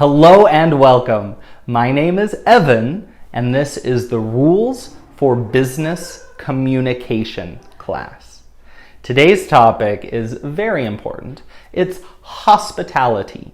Hello and welcome. My name is Evan, and this is the Rules for Business Communication class. Today's topic is very important. It's hospitality.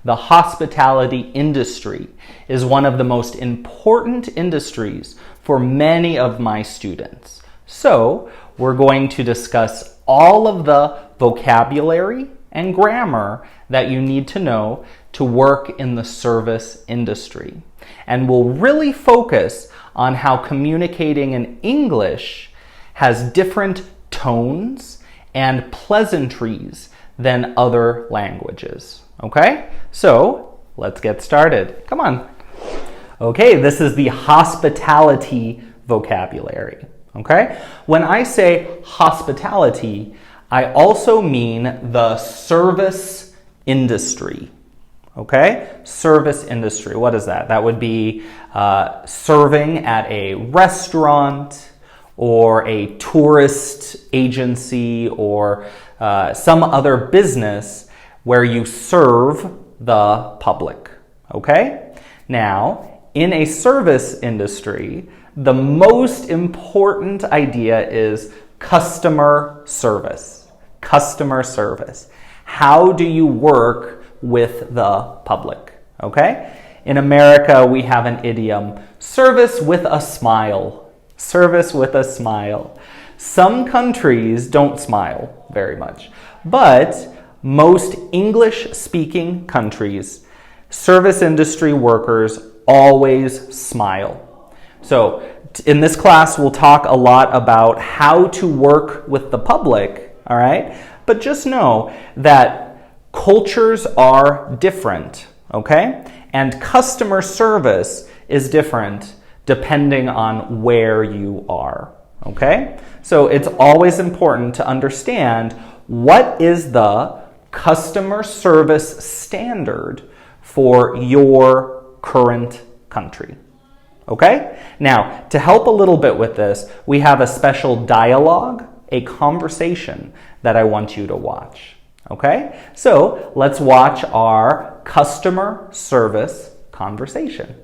The hospitality industry is one of the most important industries for many of my students. So, we're going to discuss all of the vocabulary and grammar that you need to know to work in the service industry. And we'll really focus on how communicating in English has different tones and pleasantries than other languages. Okay? So, let's get started. Come on. Okay, this is the hospitality vocabulary. Okay? When I say hospitality, I also mean the service industry. Okay? Service industry. What is that? That would be serving at a restaurant or a tourist agency or some other business where you serve the public. Okay? Now, in a service industry, the most important idea is customer service. Customer service. How do you work with the public? Okay? In America, we have an idiom, service with a smile. Service with a smile. Some countries don't smile very much, but most English-speaking countries, service industry workers always smile. So, in this class, we'll talk a lot about how to work with the public, all right? But just know that cultures are different, okay? And customer service is different depending on where you are, okay? So it's always important to understand what is the customer service standard for your current country. Okay? Now, to help a little bit with this, we have a special dialogue, a conversation that I want you to watch. Okay? So, let's watch our customer service conversation.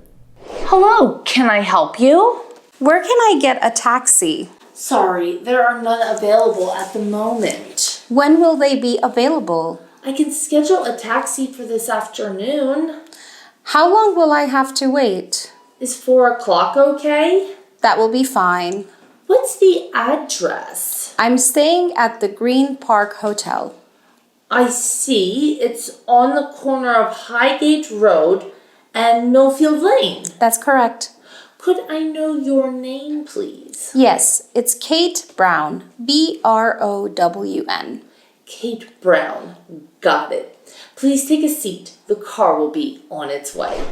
Hello, can I help you? Where can I get a taxi? Sorry, there are none available at the moment. When will they be available? I can schedule a taxi for this afternoon. How long will I have to wait? Is 4 o'clock okay? That will be fine. What's the address? I'm staying at the Green Park Hotel. I see. It's on the corner of Highgate Road and Millfield Lane. That's correct. Could I know your name, please? Yes, it's Kate Brown. B-R-O-W-N. Kate Brown. Got it. Please take a seat. The car will be on its way.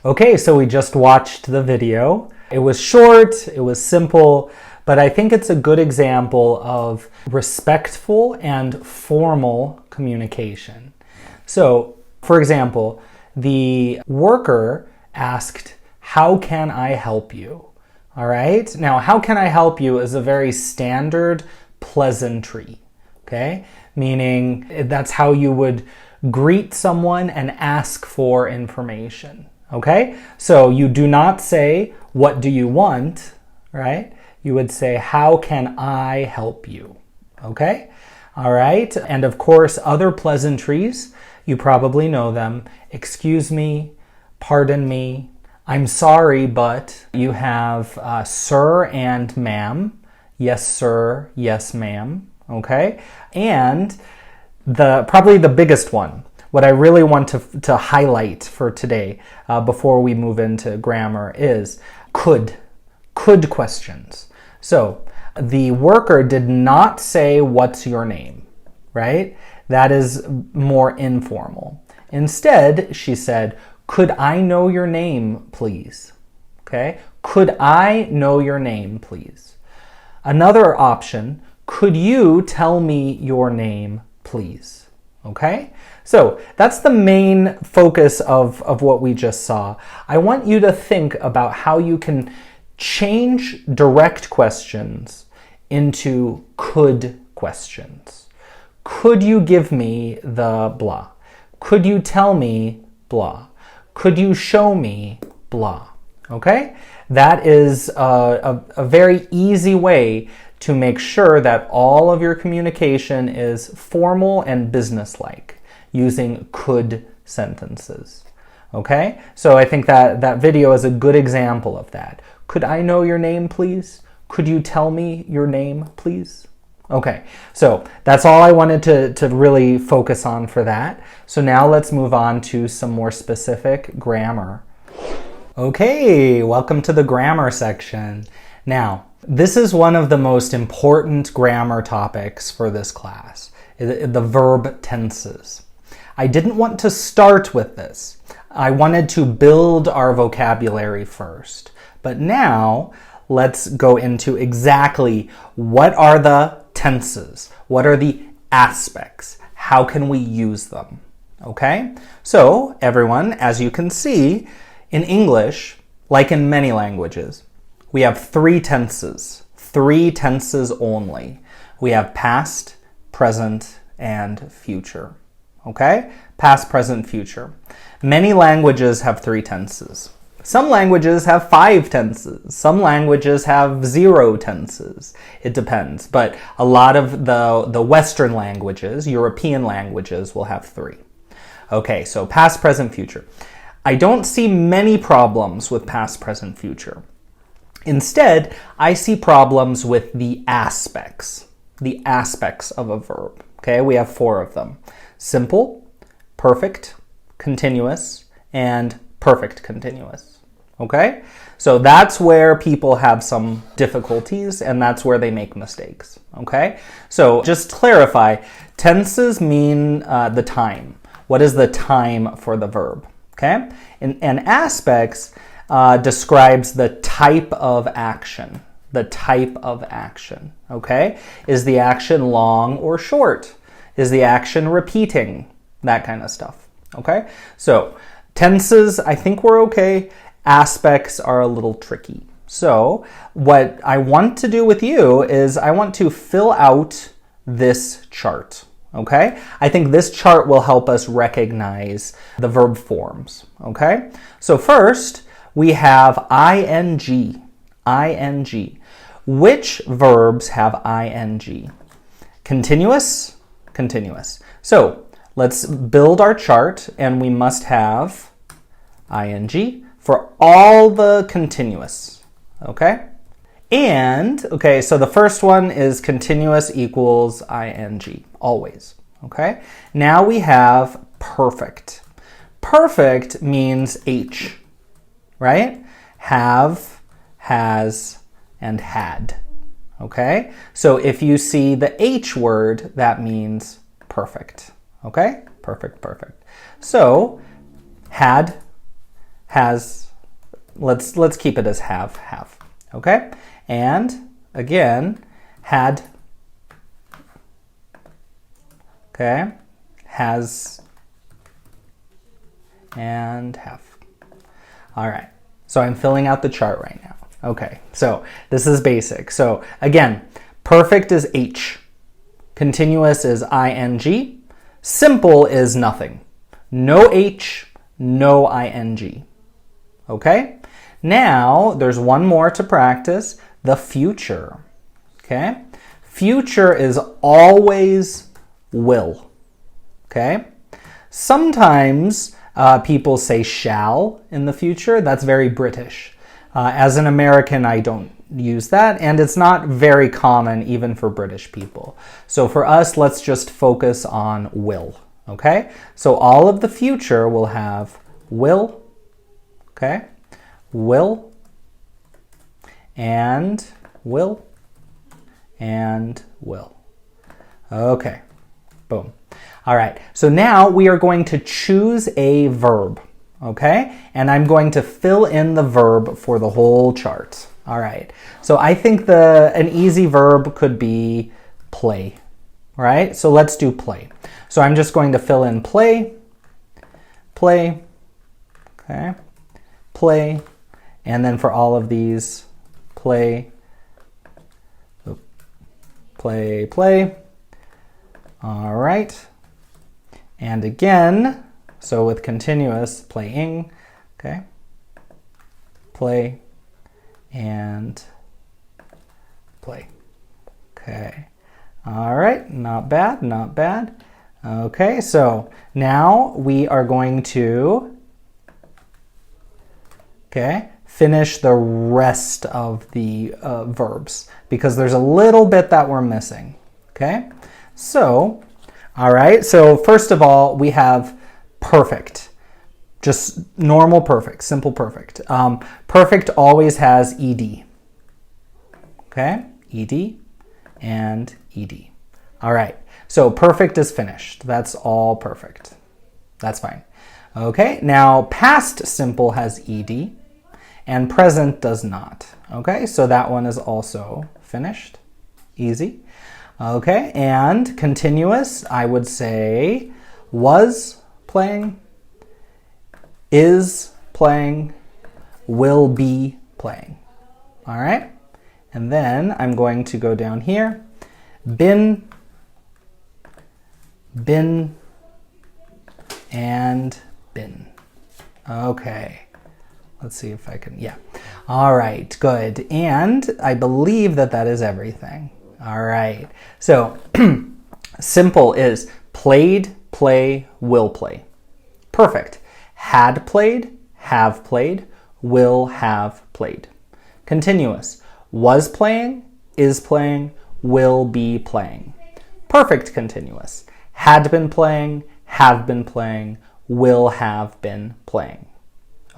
Okay, so we just watched the video. It was short, it was simple, but I think it's a good example of respectful and formal communication. So, for example, the worker asked, "How can I help you?" All right? Now, "how can I help you" is a very standard pleasantry, okay? Meaning that's how you would greet someone and ask for information. Okay? So you do not say, "What do you want?" Right? You would say, "How can I help you?" Okay? All right? And of course, other pleasantries, you probably know them. "Excuse me," "Pardon me," "I'm sorry, but," you have sir and ma'am. "Yes, sir," "Yes, ma'am." Okay? And probably the biggest one, what I really want to highlight for today before we move into grammar is could questions. So the worker did not say, "What's your name?" Right? That is more informal. Instead, she said, "Could I know your name, please?" Okay? "Could I know your name, please?" Another option, "Could you tell me your name, please?" Okay? So that's the main focus of what we just saw. I want you to think about how you can change direct questions into could questions. Could you give me the blah? Could you tell me blah. Could you show me blah? Okay? That is a very easy way to make sure that all of your communication is formal and businesslike using could sentences. Okay? So I think that video is a good example of that. Could I know your name, please? Could you tell me your name, please? Okay, so that's all I wanted to really focus on for that. So now let's move on to some more specific grammar. Okay, welcome to the grammar section. Now, this is one of the most important grammar topics for this class, the verb tenses. I didn't want to start with this. I wanted to build our vocabulary first. But now, let's go into exactly what are the tenses? What are the aspects? How can we use them? Okay? So, everyone, as you can see, in English, like in many languages, we have three tenses only. We have past, present, and future. Okay? Past, present, future. Many languages have three tenses. Some languages have 5 tenses. Some languages have 0 tenses. It depends. But a lot of the Western languages, European languages, will have 3. Okay, so past, present, future. I don't see many problems with past, present, future. Instead, I see problems with the aspects of a verb. Okay, we have 4 of them. Simple, perfect, continuous, and perfect continuous. Okay? So that's where people have some difficulties and that's where they make mistakes. Okay? So just to clarify, tenses mean the time. What is the time for the verb? Okay? And aspects describes the type of action. The type of action. Okay? Is the action long or short? Is the action repeating? That kind of stuff. Okay? So tenses, I think we're okay. Aspects are a little tricky. So what I want to do with you is I want to fill out this chart. Okay? I think this chart will help us recognize the verb forms. Okay? So first, we have ing. ing. Which verbs have ing? Continuous? Continuous. So let's build our chart, and we must have ing for all the continuous, okay? And, okay, so the first one is continuous equals ing, always, okay? Now we have perfect. Perfect means H, right? Have, has, and had, okay? So if you see the H word, that means perfect. Okay? Perfect, perfect. So, had, has, let's keep it as have. Okay? And, again, had, okay, has, and have. All right. So I'm filling out the chart right now. Okay. So this is basic. So again, perfect is H. Continuous is ing. Simple is nothing. No H, no ing. Okay? Now, there's one more to practice, the future. Okay? Future is always will. Okay? Sometimes people say shall in the future. That's very British. As an American, I don't use that, and it's not very common even for British people. So for us, let's just focus on will, okay? So all of the future will have will, okay? Will, and will, and will. Okay, boom. All right, so now we are going to choose a verb, okay? And I'm going to fill in the verb for the whole chart. All right, so I think an easy verb could be play, right? So let's do play. So I'm just going to fill in play, okay, play, and then for all of these, play, play. All right, and again, So with continuous, playing, okay? Play and play. Okay. All right, not bad, not bad. Okay, so now we are going to, okay, finish the rest of the verbs because there's a little bit that we're missing. Okay, so, all right, so first of all, we have perfect. Just normal perfect, simple perfect. Perfect always has ed. Okay, ed and ed. All right, so perfect is finished. That's all perfect. That's fine. Okay, now past simple has ed and present does not. Okay, so that one is also finished. Easy. Okay, and continuous, I would say was playing, is playing, will be playing. All right, and then I'm going to go down here. Been, and been. Okay, let's see if I can, yeah. All right, good. And I believe that that is everything. All right, so simple is played, play, will play. Perfect. Had played, have played, will have played. Continuous. Was playing, is playing, will be playing. Perfect continuous. Had been playing, have been playing, will have been playing.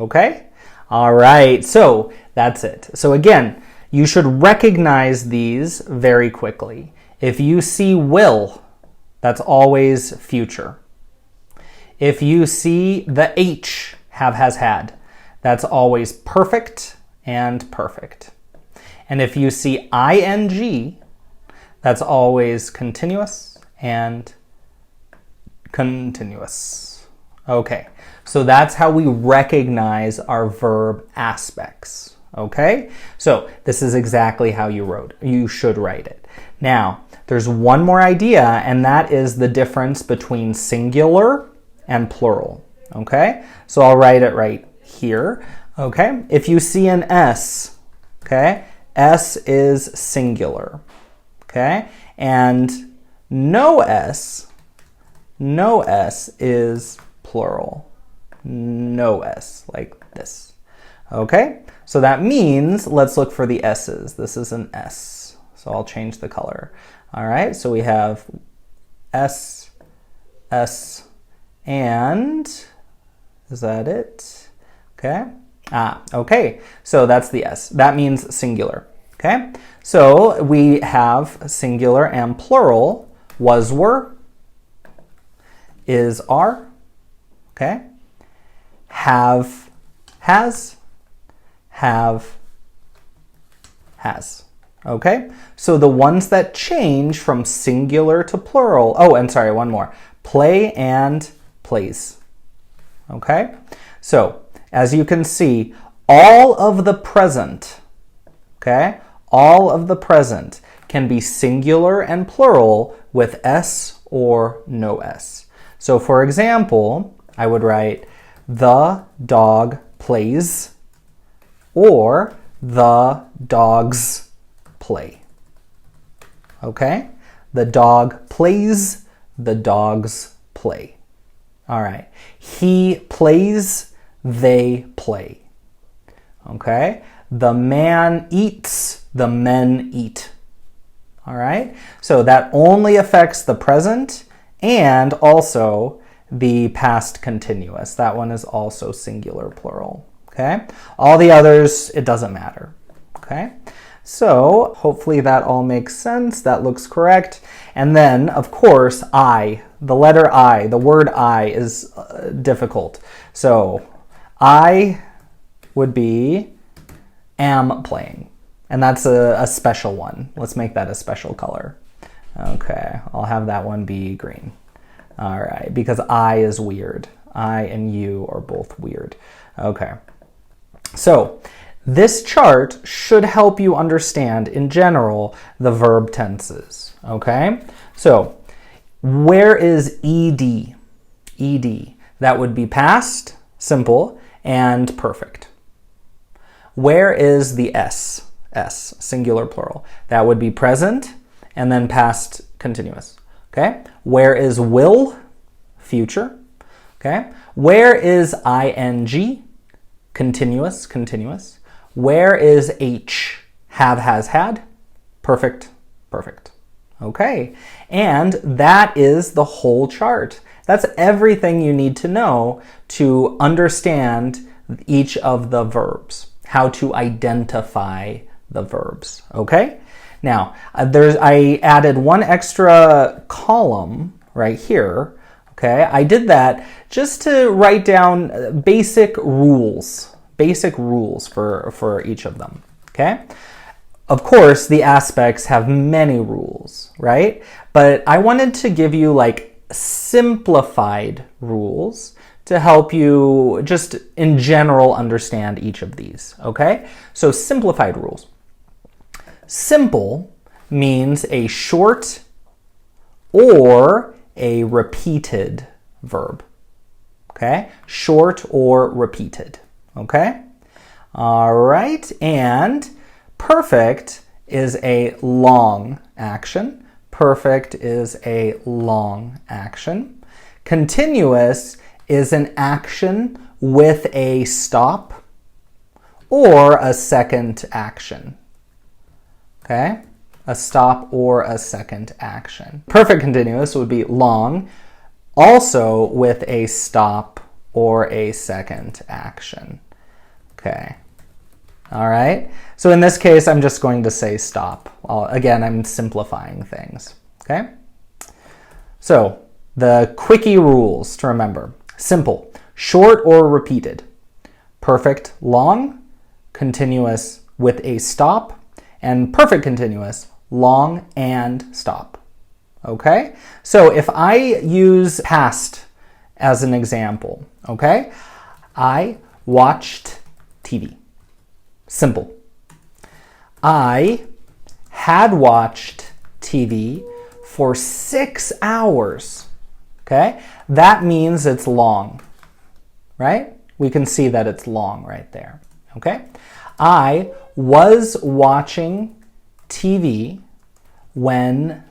Okay? All right, so that's it. So again, you should recognize these very quickly. If you see will, that's always future. If you see the H, have, has, had, that's always perfect and perfect. And if you see ing, that's always continuous and continuous. Okay, so that's how we recognize our verb aspects. Okay, so this is exactly how you should write it. Now, there's one more idea, and that is the difference between singular and plural. Okay, so I'll write it right here. Okay, if you see an S, okay, S is singular. Okay, and no S is plural. No S, like this. Okay, so that means let's look for the S's. This is an S, so I'll change the color. All right, so we have S, S, and is that it? Okay. Okay, so that's the S. That means singular. Okay, so we have singular and plural. Was, were, is, are. Okay, have, has, have, has. Okay, so the ones that change from singular to plural. Oh, and sorry, one more. Play and plays. Okay, so as you can see, all of the present, okay, all of the present can be singular and plural with S or no S. So for example, I would write, the dog plays, or the dogs play. Okay? The dog plays, the dogs play. All right. He plays, they play. Okay? The man eats, the men eat. All right? So that only affects the present and also the past continuous. That one is also singular plural. Okay? All the others, it doesn't matter. Okay? So hopefully that all makes sense. That looks correct. And then, of course, I, the letter I, the word I is difficult. So I would be am playing. And that's a special one. Let's make that a special color. Okay, I'll have that one be green. All right, because I is weird. I and you are both weird. Okay, so this chart should help you understand, in general, the verb tenses. Okay, so where is ed? Ed. That would be past, simple, and perfect. Where is the S? S, singular plural. That would be present and then past continuous. Okay? Where is will? Future. Okay? Where is ing? Continuous, continuous. Where is H? Have, has, had. Perfect, perfect. Okay, and that is the whole chart. That's everything you need to know to understand each of the verbs, how to identify the verbs, okay? Now, I added one extra column right here, okay? I did that just to write down basic rules for each of them, okay? Of course, the aspects have many rules, right? But I wanted to give you like simplified rules to help you just in general understand each of these, okay? So simplified rules. Simple means a short or a repeated verb, okay? Short or repeated, okay? All right, and perfect is a long action. Perfect is a long action. Continuous is an action with a stop or a second action. Okay? A stop or a second action. Perfect continuous would be long, also with a stop or a second action. Okay. All right, so in this case, I'm just going to say stop. Again, I'm simplifying things, okay? So the quickie rules to remember. Simple, short or repeated. Perfect, long. Continuous with a stop. And perfect continuous, long and stop, okay? So if I use past as an example, okay? I watched TV. Simple. I had watched TV for 6 hours. Okay? That means it's long. Right? We can see that it's long right there. Okay? I was watching TV when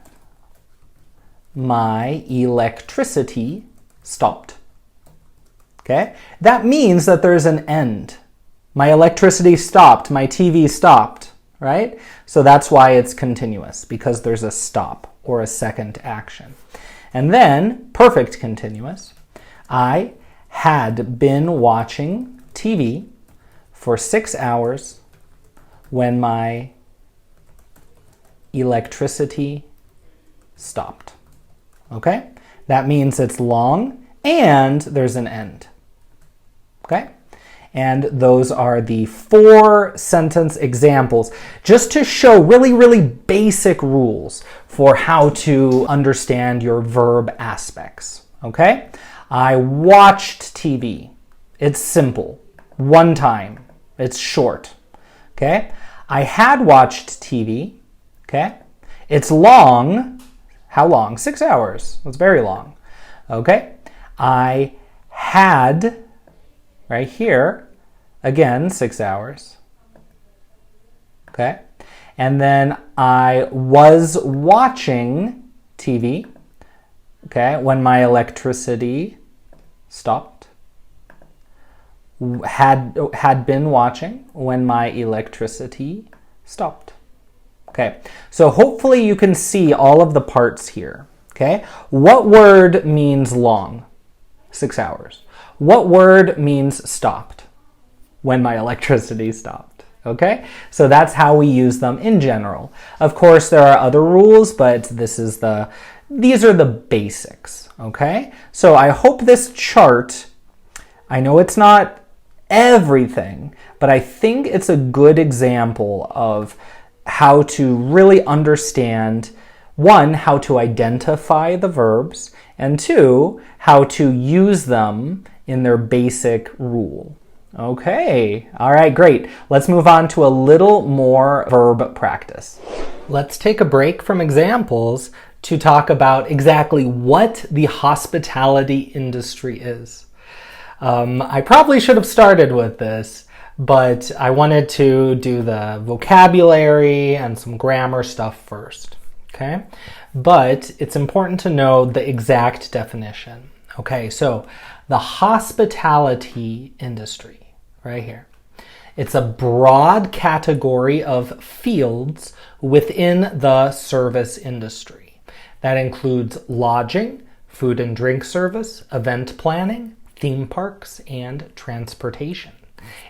my electricity stopped. Okay? That means that there's an end. My electricity stopped, my TV stopped, right? So that's why it's continuous, because there's a stop or a second action. And then, perfect continuous, I had been watching TV for 6 hours when my electricity stopped. Okay? That means it's long and there's an end. Okay? And those are the 4 sentence examples, just to show really, really basic rules for how to understand your verb aspects. Okay? I watched TV. It's simple. One time. It's short. Okay? I had watched TV. Okay? It's long. How long? 6 hours. That's very long. Okay? I had, right here, again, 6 hours. Okay? And then I was watching TV, okay, when my electricity stopped. Had been watching when my electricity stopped. Okay, so hopefully you can see all of the parts here. Okay, what word means long? 6 hours. What word means stopped? When my electricity stopped. Okay, so that's how we use them in general. Of course, there are other rules, but these are the basics. Okay, so I hope this chart, I know it's not everything, but I think it's a good example of how to really understand, 1, how to identify the verbs, and 2, how to use them in their basic rule. Okay, all right, great. Let's move on to a little more verb practice. Let's take a break from examples to talk about exactly what the hospitality industry is. I probably should have started with this, but I wanted to do the vocabulary and some grammar stuff first, okay? But it's important to know the exact definition. Okay, so the hospitality industry, right here. It's a broad category of fields within the service industry. That includes lodging, food and drink service, event planning, theme parks, and transportation.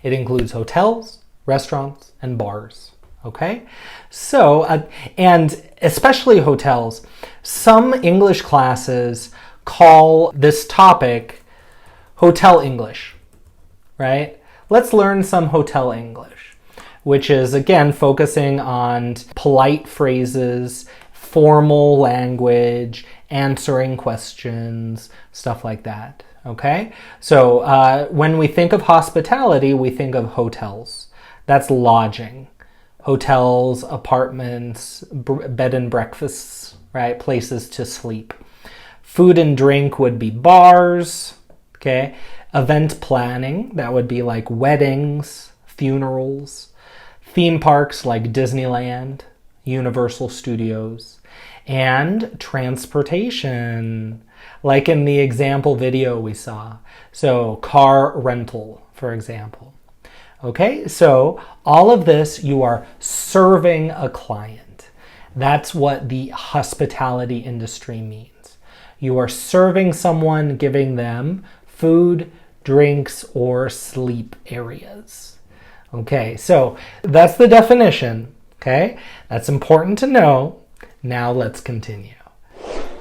It includes hotels, restaurants, and bars. Okay? So, and especially hotels, some English classes call this topic hotel English, right? Let's learn some hotel English, which is, again, focusing on polite phrases, formal language, answering questions, stuff like that, okay? So when we think of hospitality, we think of hotels. That's lodging. Hotels, apartments, bed and breakfasts, right? Places to sleep. Food and drink would be bars, okay? Event planning, that would be like weddings, funerals. Theme parks like Disneyland, Universal Studios. And transportation, like in the example video we saw. So car rental, for example. Okay, so all of this, you are serving a client. That's what the hospitality industry means. You are serving someone, giving them food, drinks, or sleep areas. Okay, so that's the definition. Okay, that's important to know. Now let's continue.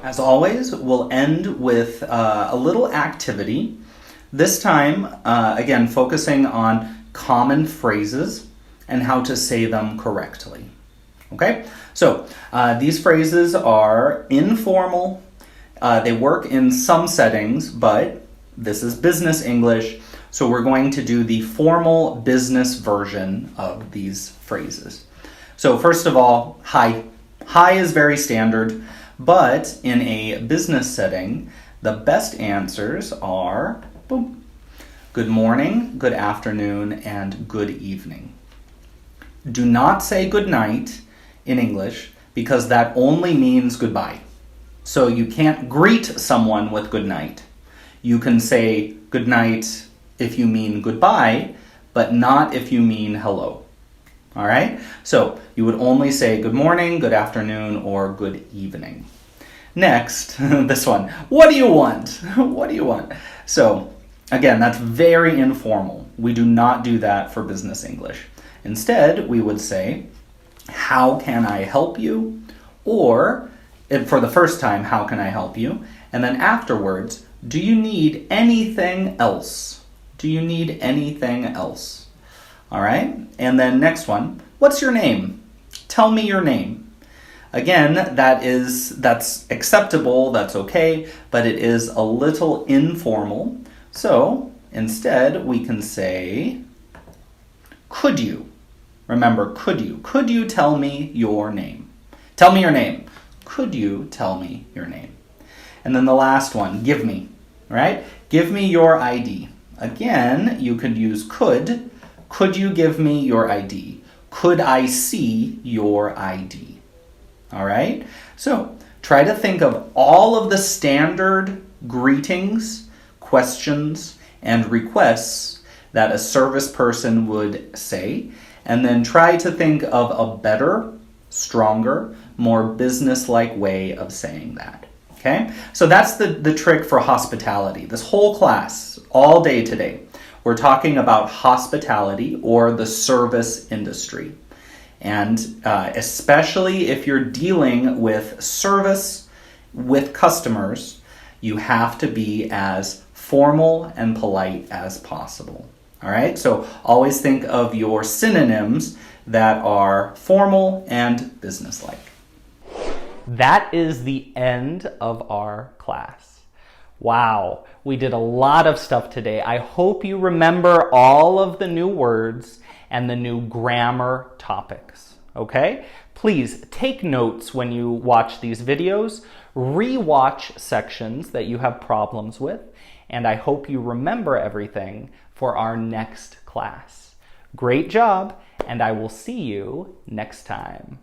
As always, we'll end with a little activity. This time, again, focusing on common phrases and how to say them correctly. Okay, so these phrases are informal. They work in some settings, but this is business English, so we're going to do the formal business version of these phrases. So first of all, hi. Hi is very standard, but in a business setting, the best answers are boom, good morning, good afternoon, and good evening. Do not say good night in English because that only means goodbye. So you can't greet someone with good night. You can say good night if you mean goodbye, but not if you mean hello. All right? So you would only say good morning, good afternoon, or good evening. Next, this one. What do you want? What do you want? So again, that's very informal. We do not do that for business English. Instead, we would say, how can I help you? Or, for the first time, how can I help you? And then afterwards, do you need anything else? Do you need anything else? All right? And then next one, what's your name? Tell me your name. Again, that's acceptable, that's okay, but it is a little informal. So instead, we can say, could you? Remember, could you? Could you tell me your name? Tell me your name. Could you tell me your name? And then the last one, give me, right? Give me your ID. Again, you could use could. Could you give me your ID? Could I see your ID? All right? So try to think of all of the standard greetings, questions, and requests that a service person would say, and then try to think of a better, stronger, more business-like way of saying that. Okay? So that's the trick for hospitality. This whole class, all day today, we're talking about hospitality or the service industry. And especially if you're dealing with service with customers, you have to be as formal and polite as possible. All right? So always think of your synonyms that are formal and businesslike. That is the end of our class. Wow, we did a lot of stuff today. I hope you remember all of the new words and the new grammar topics, okay? Please take notes when you watch these videos, re-watch sections that you have problems with, and I hope you remember everything for our next class. Great job, and I will see you next time.